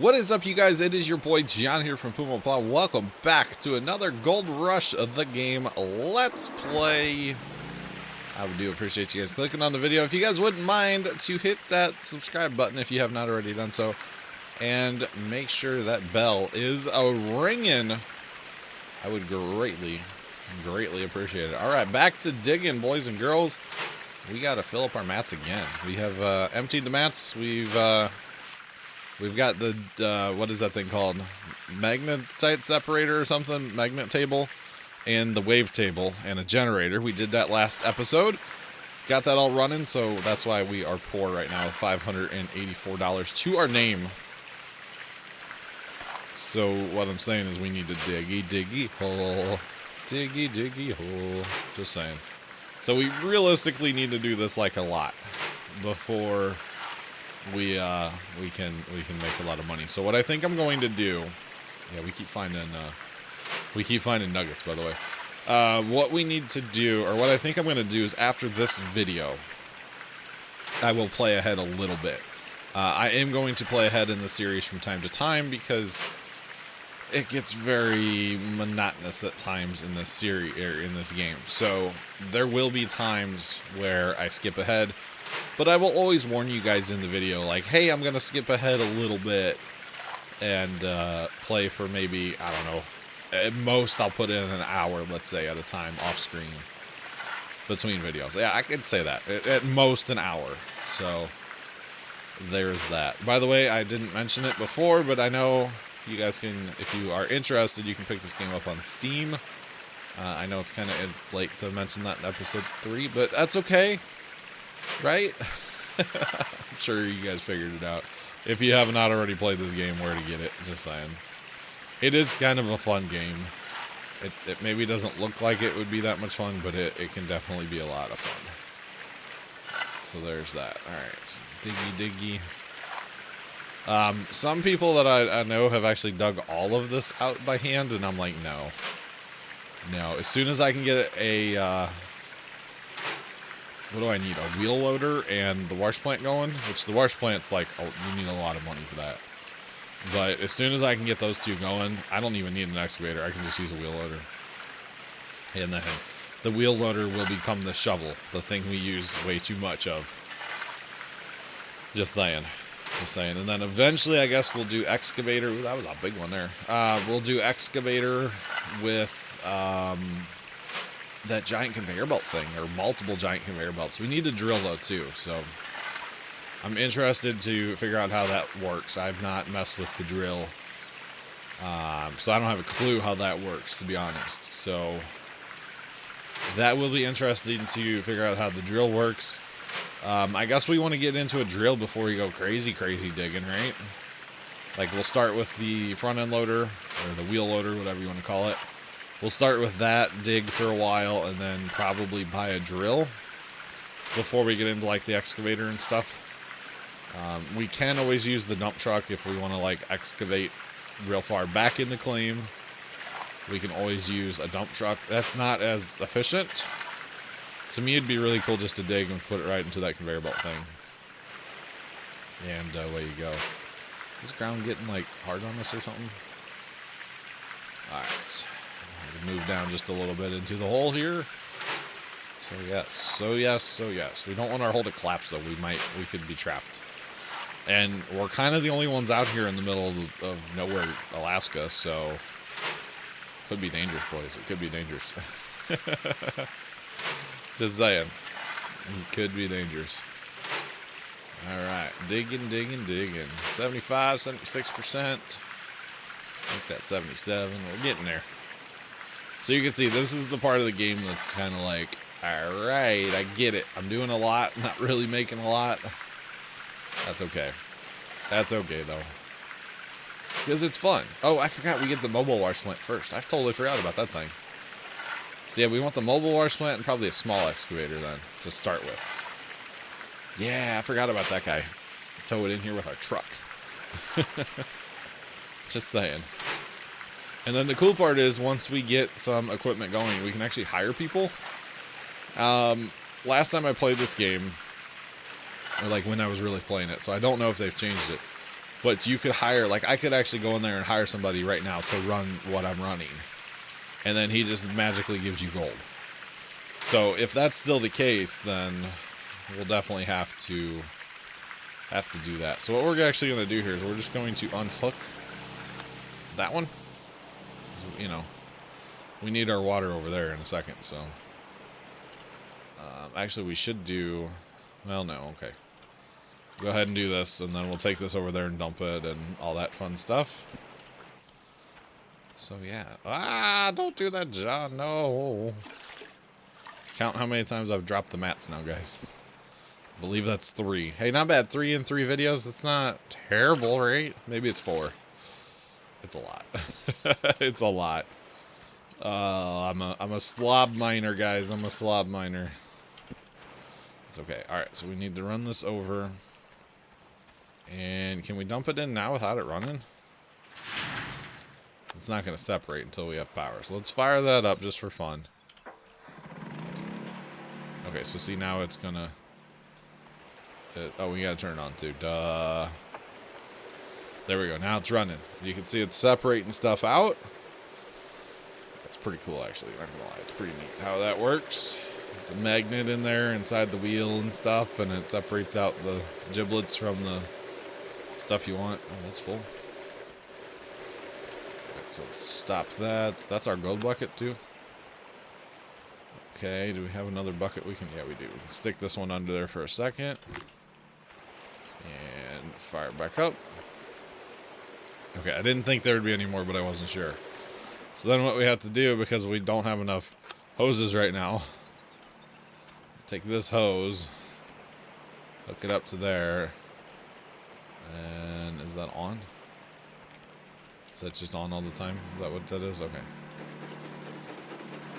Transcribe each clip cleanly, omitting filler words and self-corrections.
What is up, you guys? It is your boy John here from Puma Plow. Welcome back to another Gold Rush of the game. Let's play. I do appreciate you guys clicking on the video. If you guys wouldn't mind to hit that subscribe button if you have not already done so, and make sure that bell is ringing. I would greatly appreciate it. All right, back to digging, boys and girls. We got to fill up our mats again. We have emptied the mats. We've got the, what is that thing called? Magnetite separator or something? Magnet table. And the wave table and a generator. We did that last episode. Got that all running, so that's why we are poor right now. $584 to our name. So what I'm saying is we need to diggy hole. Diggy hole. Just saying. So we realistically need to do this like a lot before we can make a lot of money. So what I think I'm going to do, yeah, we keep finding nuggets, by the way. What we need to do, or what I think I'm going to do, is after this video, I will play ahead a little bit. I am going to play ahead in the series from time to time because it gets very monotonous at times in this series or in this game. So there will be times where I skip ahead. But I will always warn you guys in the video, like, hey, I'm going to skip ahead a little bit and play for maybe, I don't know, at most I'll put in an hour, let's say, at a time off screen between videos. Yeah, I could say that. At most an hour. So there's that. By the way, I didn't mention it before, but I know you guys can, if you are interested, you can pick this game up on Steam. I know it's kind of late to mention that in episode 3, but that's okay. Right? I'm sure you guys figured it out. If you have not already played this game, where to get it, just saying. It is kind of a fun game. It maybe doesn't look like it would be that much fun, but it can definitely be a lot of fun. So there's that. Alright, diggy. Some people that I know have actually dug all of this out by hand, and I'm like, no. No, as soon as I can get a, what do I need? A wheel loader and the wash plant going, which the wash plant's like, oh, you need a lot of money for that. But as soon as I can get those two going, I don't even need an excavator. I can just use a wheel loader. And then the wheel loader will become the shovel, the thing we use way too much of. Just saying. Just saying. And then eventually, I guess we'll do excavator. Ooh, that was a big one there. We'll do excavator with, that giant conveyor belt thing, or multiple giant conveyor belts. We need to drill though too, so I'm interested to figure out how that works. I've not messed with the drill, so I don't have a clue how that works, to be honest. So that will be interesting to figure out how the drill works. I guess we want to get into a drill before we go crazy digging, right? Like, we'll start with the front end loader, or the wheel loader, whatever you want to call it. We'll start with that, dig for a while, and then probably buy a drill before we get into, like, the excavator and stuff. We can always use the dump truck if we want to, like, excavate real far back into claim. We can always use a dump truck. That's not as efficient. To me, it'd be really cool just to dig and put it right into that conveyor belt thing. And away you go. Is this ground getting, like, hard on us or something? Alright. Move down just a little bit into the hole here. So yes. We don't want our hole to collapse though. We could be trapped. And we're kind of the only ones out here in the middle of nowhere, Alaska, so could be dangerous, boys. It could be dangerous. Just saying. It could be dangerous. Alright, digging. 75, 76%. I think that's 77. We're getting there. So you can see, this is the part of the game that's kind of like, alright, I get it. I'm doing a lot, not really making a lot. That's okay. That's okay, though. Because it's fun. Oh, I forgot we get the mobile wash plant first. I totally forgot about that thing. So yeah, we want the mobile wash plant and probably a small excavator then, to start with. Yeah, I forgot about that guy. Tow it in here with our truck. Just saying. And then the cool part is, once we get some equipment going, we can actually hire people. Last time I played this game, or like when I was really playing it, so I don't know if they've changed it. But you could hire, like, I could actually go in there and hire somebody right now to run what I'm running. And then he just magically gives you gold. So if that's still the case, then we'll definitely have to do that. So what we're actually going to do here is we're just going to unhook that one. You know, we need our water over there in a second, so. Actually, we should do, well, no, okay. Go ahead and do this, and then we'll take this over there and dump it and all that fun stuff. So, yeah. Ah, don't do that, John, no. Count how many times I've dropped the mats now, guys. I believe that's 3. Hey, not bad. 3 in 3 videos. That's not terrible, right? Maybe it's 4. It's a lot. It's a lot. I'm a slob miner, guys. I'm a slob miner. It's okay. All right, so we need to run this over. And can we dump it in now without it running? It's not going to separate until we have power. So let's fire that up just for fun. Okay, so see now it's going to... oh, we got to turn it on too. Duh. There we go. Now it's running. You can see it's separating stuff out. That's pretty cool, actually. Not gonna lie. It's pretty neat how that works. There's a magnet in there inside the wheel and stuff, and it separates out the giblets from the stuff you want. Oh, that's full. Right, so let's stop that. That's our gold bucket, too. Okay, do we have another bucket we can... Yeah, we do. We can stick this one under there for a second. And fire it back up. Okay, I didn't think there would be any more, but I wasn't sure. So then what we have to do, because we don't have enough hoses right now, take this hose, hook it up to there, and is that on? Is that just on all the time? Is that what that is? Okay.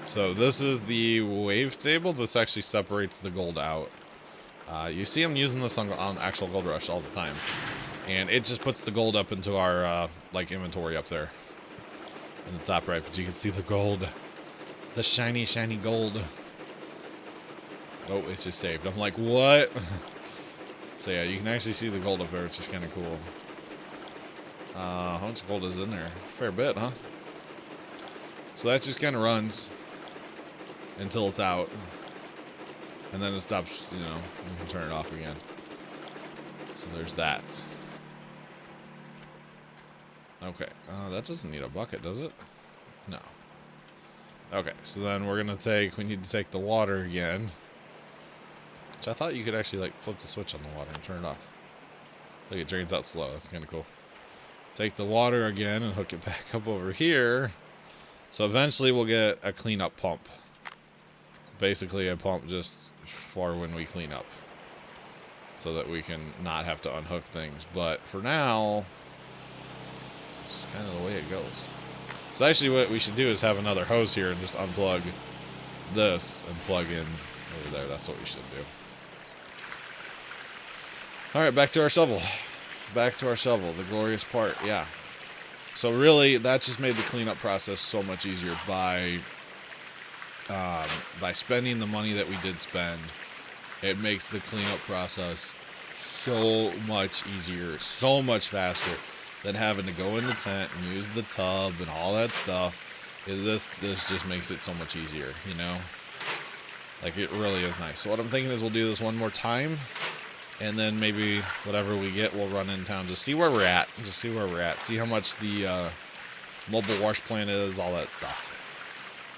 So this is the wave table. This actually separates the gold out. You see I'm using this on actual Gold Rush all the time. And it just puts the gold up into our, like, inventory up there. In the top right, but you can see the gold. The shiny, shiny gold. Oh, it's just saved. I'm like, what? So, yeah, you can actually see the gold up there, which is kind of cool. How much gold is in there? Fair bit, huh? So that just kind of runs until it's out. And then it stops, you know, you can turn it off again. So there's that. Okay, that doesn't need a bucket, does it? No. Okay, so then we're gonna we need to take the water again. Which I thought you could actually, like, flip the switch on the water and turn it off. Look, it drains out slow, that's kind of cool. Take the water again and hook it back up over here. So eventually we'll get a cleanup pump. Basically a pump just for when we clean up. So that we can not have to unhook things. But for now... it's just kind of the way it goes. So actually what we should do is have another hose here and just unplug this and plug in over there. That's what we should do. Alright, back to our shovel. Back to our shovel, the glorious part, yeah. So really, that just made the cleanup process so much easier by spending the money that we did spend. It makes the cleanup process so much easier, so much faster than having to go in the tent and use the tub and all that stuff. This just makes it so much easier, you know? Like, it really is nice. So what I'm thinking is we'll do this one more time, and then maybe whatever we get, we'll run in town to see where we're at. Just see where we're at. See how much the mobile wash plant is, all that stuff.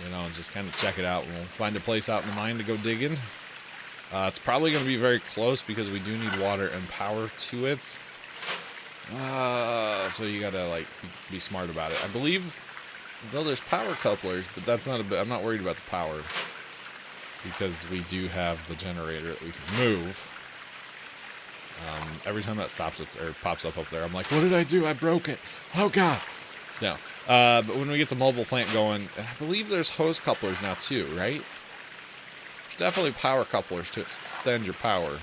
You know, and just kind of check it out. We'll find a place out in the mine to go digging. It's probably going to be very close because we do need water and power to it. So you gotta, like, be smart about it. I believe, though, there's power couplers, but that's not I'm not worried about the power because we do have the generator that we can move. Every time that stops it or pops up there, I'm like, what did I do? I broke it. Oh god. No. But when we get the mobile plant going, I believe there's hose couplers now too, right? There's definitely power couplers to extend your power.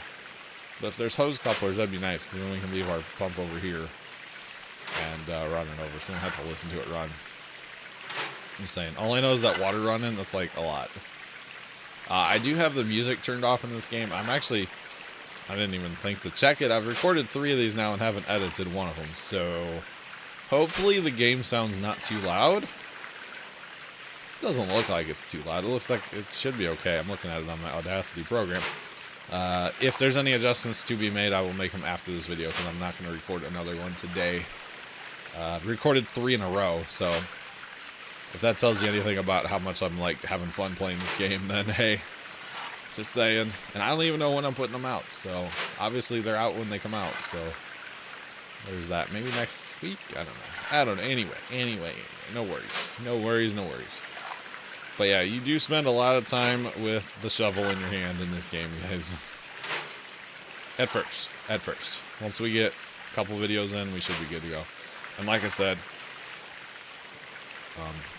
But if there's hose couplers, that'd be nice, because then we can leave our pump over here and run it over, so we don't have to listen to it run. I'm just saying. All I know is that water running, that's like a lot. I do have the music turned off in this game. I'm actually I didn't even think to check it. I've recorded 3 of these now and haven't edited one of them. So hopefully the game sounds not too loud. It doesn't look like it's too loud. It looks like it should be okay. I'm looking at it on my Audacity program. If there's any adjustments to be made, I will make them after this video because I'm not going to record another one today. I've recorded 3 in a row, so if that tells you anything about how much I'm like having fun playing this game, then hey, just saying. And I don't even know when I'm putting them out, so obviously they're out when they come out, so there's that. Maybe next week? I don't know. Anyway, no worries. But yeah, you do spend a lot of time with the shovel in your hand in this game, guys. At first. Once we get a couple videos in, we should be good to go. And like I said,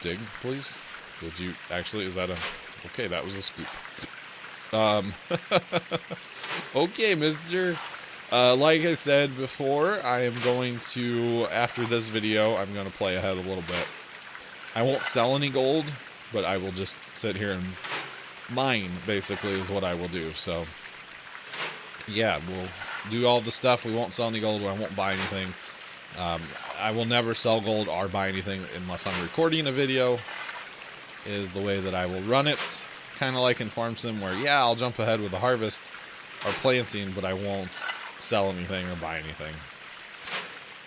dig, please. Did you actually? Is that a? Okay, that was a scoop. Okay, Mister. Like I said before, I am going to, after this video, I'm going to play ahead a little bit. I won't sell any gold, but I will just sit here and mine, basically, is what I will do. So, yeah, we'll do all the stuff. We won't sell any gold. I won't buy anything. I will never sell gold or buy anything unless I'm recording a video, is the way that I will run it. Kind of like in Farm Sim, where, yeah, I'll jump ahead with the harvest or planting, but I won't sell anything or buy anything.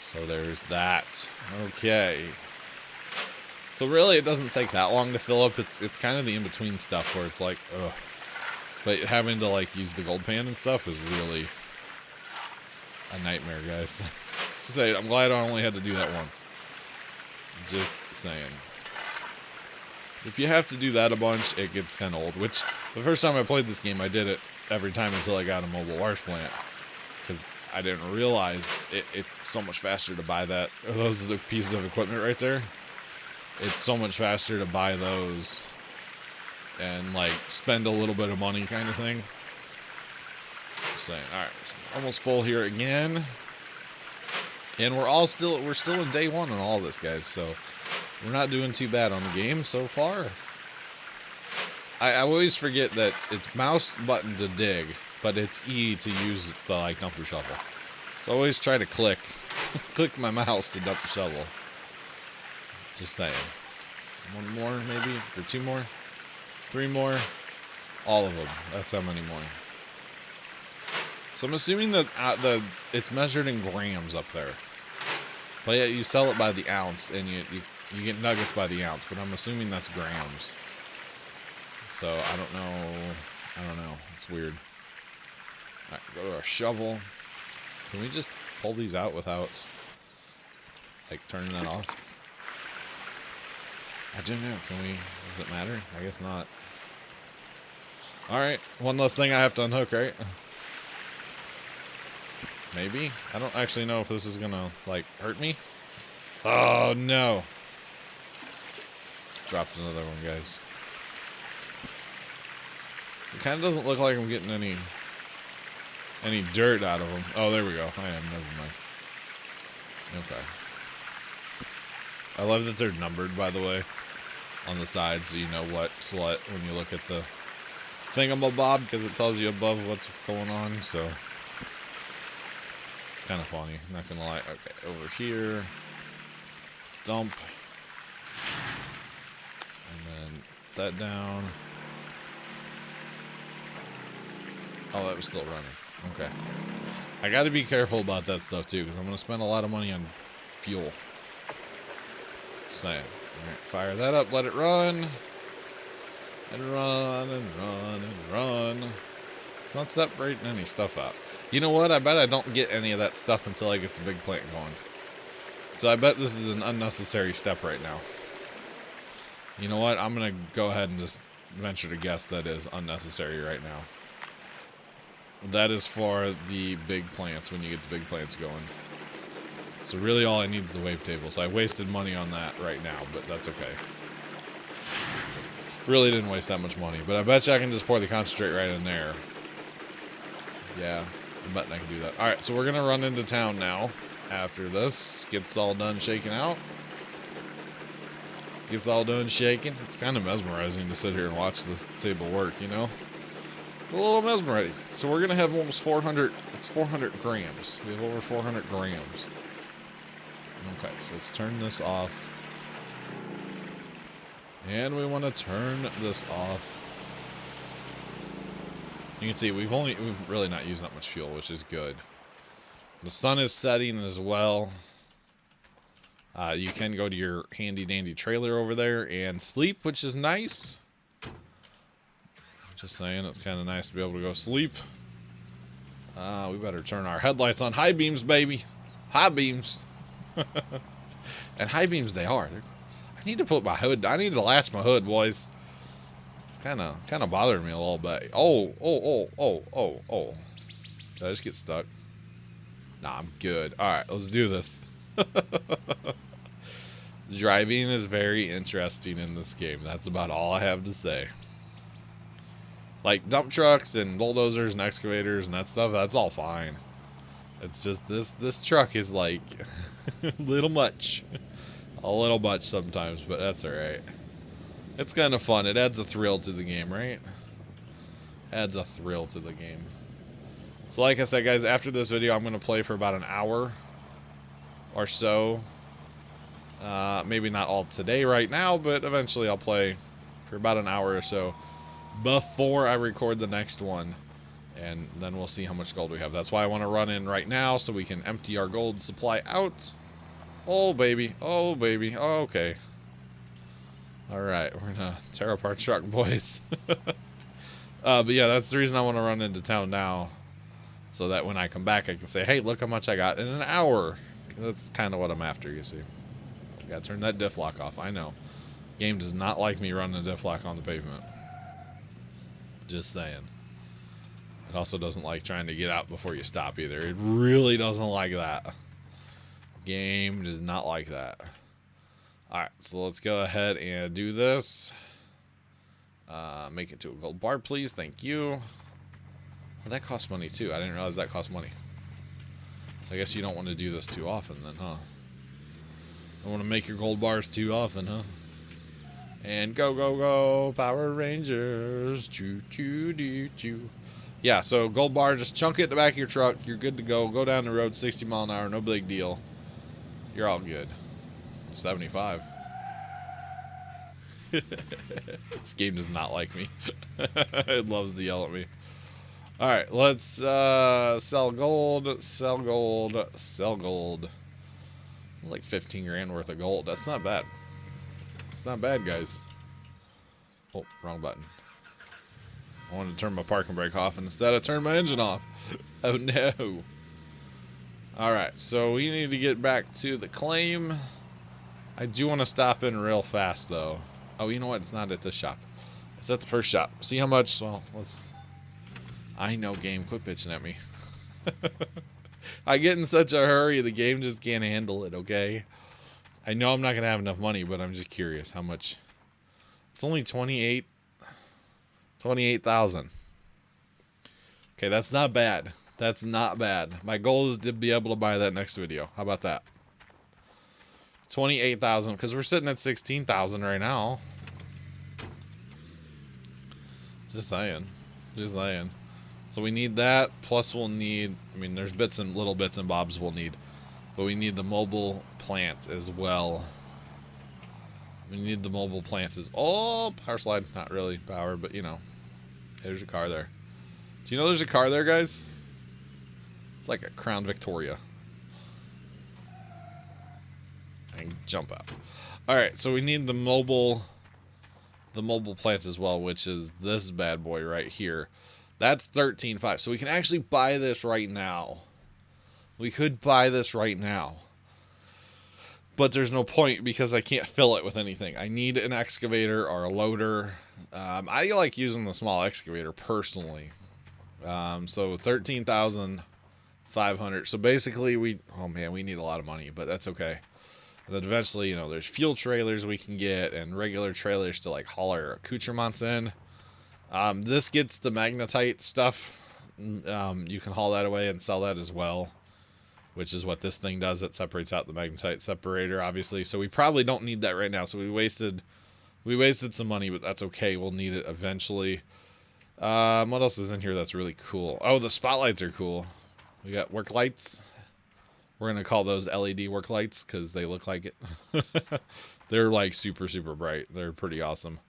So there's that. Okay. So really, it doesn't take that long to fill up. It's kind of the in-between stuff where it's like, ugh. But having to, like, use the gold pan and stuff is really a nightmare, guys. Just say, I'm glad I only had to do that once. Just saying. If you have to do that a bunch, it gets kind of old. Which, the first time I played this game, I did it every time until I got a mobile wash plant. Because I didn't realize it's so much faster to buy that. Those are the pieces of equipment right there. It's so much faster to buy those and, like, spend a little bit of money kind of thing. Just saying. Alright, almost full here again. And we're still in day 1 on all this, guys, so we're not doing too bad on the game so far. I always forget that it's mouse button to dig, but it's E to use the, like, dumper shovel. So I always try to click my mouse to dump the shovel. Just saying. 1 more, maybe? Or 2 more? 3 more? All of them. That's how many more. So I'm assuming that it's measured in grams up there. But yeah, you sell it by the ounce, and you get nuggets by the ounce. But I'm assuming that's grams. So I don't know. It's weird. All right, go to our shovel. Can we just pull these out without, like, turning that off? I don't know. Does it matter? I guess not. Alright, one less thing I have to unhook, right? Maybe? I don't actually know if this is gonna, like, hurt me. Oh, no. Dropped another one, guys. So it kind of doesn't look like I'm getting any dirt out of them. Oh, there we go. I am. Never mind. Okay. I love that they're numbered, by the way, on the side, so you know what's what when you look at the thingamabob, because it tells you above what's going on, so it's kind of funny, not gonna lie. Okay, over here, dump, and then that down. Oh, that was still running. Okay. I gotta be careful about that stuff too, because I'm gonna spend a lot of money on fuel. Just saying. Alright, fire that up, let it run. And run, and run, and run. It's not separating any stuff out. You know what? I bet I don't get any of that stuff until I get the big plant going. So I bet this is an unnecessary step right now. You know what? I'm gonna go ahead and just venture to guess that is unnecessary right now. That is for the big plants, when you get the big plants going. So really all I need is the wavetable. So I wasted money on that right now, but that's okay. Really didn't waste that much money, but I bet you I can just pour the concentrate right in there. Yeah, I'm betting I can do that. Alright, so we're going to run into town now after this. Gets all done shaking out. Gets all done shaking. It's kind of mesmerizing to sit here and watch this table work, you know? A little mesmerizing. So we're going to have almost 400. It's 400 grams. We have over 400 grams. Okay, so let's turn this off. And we want to turn this off. You can see we've really not used that much fuel, which is good. The sun is setting as well. You can go to your handy dandy trailer over there and sleep, which is nice. Just saying, it's kind of nice to be able to go sleep. We better turn our headlights on. High beams, baby. High beams. And high beams they are. I need to put my hood. I need to latch my hood, boys. It's kind of bothering me a little bit. Oh. Did I just get stuck? Nah, I'm good. All right, let's do this. Driving is very interesting in this game. That's about all I have to say. Like dump trucks and bulldozers and excavators and that stuff, that's all fine. It's just this truck is like a little much. A little much sometimes, but that's alright. It's kind of fun. It adds a thrill to the game, right? Adds a thrill to the game. So like I said, guys, after this video, I'm going to play for about an hour or so. Maybe not all today right now, but eventually I'll play for about an hour or so before I record the next one, and then we'll see how much gold we have. That's why I want to run in right now so we can empty our gold supply out. Oh baby, oh baby, oh, okay. Alright, we're gonna tear up our truck, boys. But yeah, that's the reason I want to run into town now, so that when I come back I can say, hey, look how much I got in an hour. That's kind of what I'm after, you see. Gotta turn that diff lock off. I know. Game does not like me running a diff lock on the pavement. Just saying. It also doesn't like trying to get out before you stop either. It really doesn't like that. Game does not like that. Alright, so let's go ahead and do this. Make it to a gold bar, please. Thank you. Well, that costs money too. I didn't realize that cost money. So I guess you don't want to do this too often then, huh? Don't want to make your gold bars too often, huh? And go, go, go, Power Rangers. Choo, choo, doo, choo. Yeah, so gold bar, just chunk it in the back of your truck. You're good to go. Go down the road 60 mile an hour, no big deal. You're all good. 75. This game does not like me. It loves to yell at me. Alright, let's sell gold, sell gold, sell gold. Like 15 grand worth of gold. That's not bad. It's not bad, guys. Oh, wrong button. I wanted to turn my parking brake off, and instead I turned my engine off. Oh no. Alright, so we need to get back to the claim. I do want to stop in real fast, though. Oh, you know what? It's not at this shop. It's at the first shop. See how much? Well, let's... I know, game. Quit bitching at me. I get in such a hurry, the game just can't handle it, okay? I know I'm not going to have enough money, but I'm just curious how much. It's only 28,000. Okay, that's not bad. That's not bad. My goal is to be able to buy that next video. How about that? 28,000, because we're sitting at 16,000 right now. Just saying. Just saying. So we need that, plus we'll need, I mean, there's little bits and bobs we'll need. But we need the mobile plant as well. We need the mobile plants as, oh, power slide. Not really power, but you know. There's a car there. Do you know there's a car there, guys? It's like a Crown Victoria. And jump out. Alright, so we need the mobile plant as well, which is this bad boy right here. That's 13.5. So we can actually buy this right now. We could buy this right now. But there's no point because I can't fill it with anything. I need an excavator or a loader. I like using the small excavator personally. So 13,500. So basically oh man, we need a lot of money, but that's okay. And then eventually, you know, there's fuel trailers we can get and regular trailers to like haul our accoutrements in. This gets the magnetite stuff. You can haul that away and sell that as well, which is what this thing does. It separates out the magnetite separator, obviously. So we probably don't need that right now. So we wasted some money, but that's okay. We'll need it eventually. What else is in here that's really cool? Oh, the spotlights are cool. We got work lights. We're going to call those LED work lights because they look like it. They're like super, super bright. They're pretty awesome.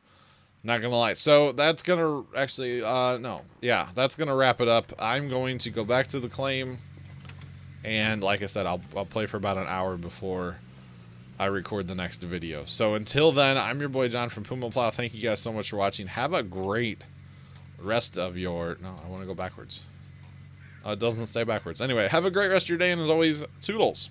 Not going to lie. So that's going to actually, no. Yeah, that's going to wrap it up. I'm going to go back to the claim. And like I said, I'll play for about an hour before I record the next video. So until then, I'm your boy John from Puma Plow. Thank you guys so much for watching. Have a great rest of your... No, I want to go backwards. It doesn't stay backwards. Anyway, have a great rest of your day, and as always, toodles.